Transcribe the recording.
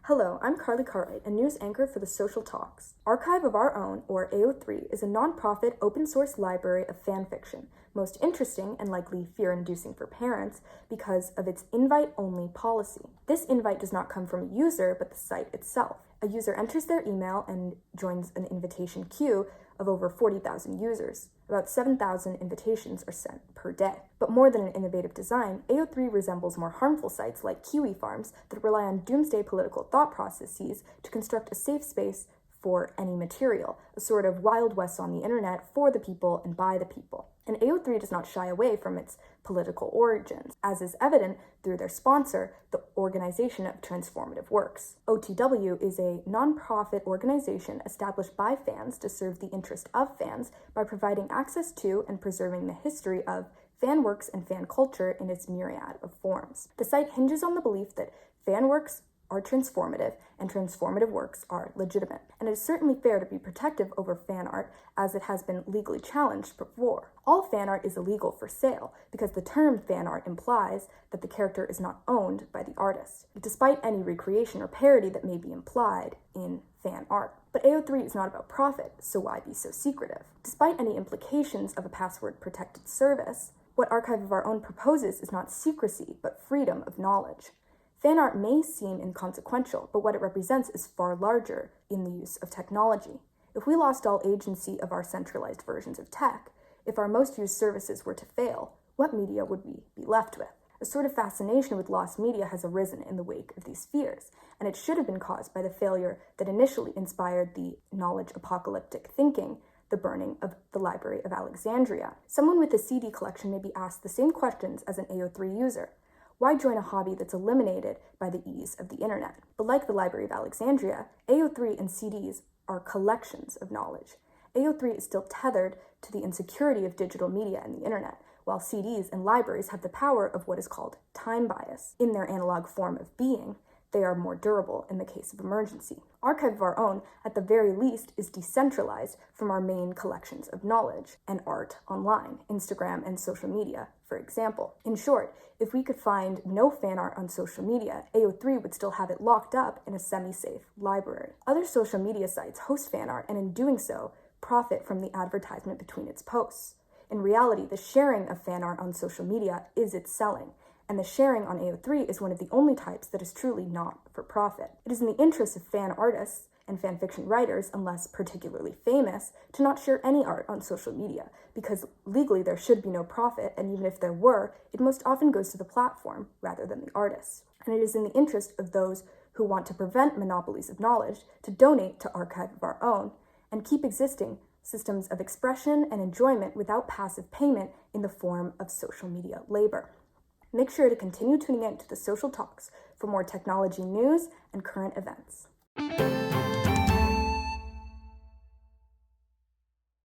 Hello, I'm Carly Cartwright, a news anchor for the Social Talks. Archive of Our Own, or AO3, is a non-profit open-source library of fan fiction, most interesting and likely fear-inducing for parents because of its invite-only policy. This invite does not come from a user, but the site itself. A user enters their email and joins an invitation queue of over 40,000 users. About 7,000 invitations are sent per day. But more than an innovative design, AO3 resembles more harmful sites like Kiwi Farms that rely on doomsday political thought processes to construct a safe space for any material, a sort of Wild West on the internet for the people and by the people. And AO3 does not shy away from its political origins, as is evident through their sponsor, the Organization of Transformative Works. OTW is a non-profit organization established by fans to serve the interest of fans by providing access to and preserving the history of fan works and fan culture in its myriad of forms. The site hinges on the belief that fan works are transformative and transformative works are legitimate. And it is certainly fair to be protective over fan art as it has been legally challenged before. All fan art is illegal for sale because the term fan art implies that the character is not owned by the artist, despite any recreation or parody that may be implied in fan art. But AO3 is not about profit, so why be so secretive? Despite any implications of a password-protected service, what Archive of Our Own proposes is not secrecy, but freedom of knowledge. Fan art may seem inconsequential, but what it represents is far larger in the use of technology. If we lost all agency of our centralized versions of tech, if our most used services were to fail, what media would we be left with? A sort of fascination with lost media has arisen in the wake of these fears, and it should have been caused by the failure that initially inspired the knowledge apocalyptic thinking, the burning of the Library of Alexandria. Someone with a CD collection may be asked the same questions as an AO3 user. Why join a hobby that's eliminated by the ease of the internet? But like the Library of Alexandria, AO3 and CDs are collections of knowledge. AO3 is still tethered to the insecurity of digital media and the internet, while CDs and libraries have the power of what is called time bias. In their analog form of being, they are more durable in the case of emergency. Archive of Our Own, at the very least, is decentralized from our main collections of knowledge and art online, Instagram and social media, for example. In short, if we could find no fan art on social media, AO3 would still have it locked up in a semi-safe library. Other social media sites host fan art and in doing so, profit from the advertisement between its posts. In reality, the sharing of fan art on social media is its selling, and the sharing on AO3 is one of the only types that is truly not for profit. It is in the interest of fan artists and fan fiction writers, unless particularly famous, to not share any art on social media, because legally there should be no profit, and even if there were, it most often goes to the platform rather than the artist. And it is in the interest of those who want to prevent monopolies of knowledge to donate to Archive of Our Own and keep existing systems of expression and enjoyment without passive payment in the form of social media labor. Make sure to continue tuning in to the Social Talks for more technology news and current events.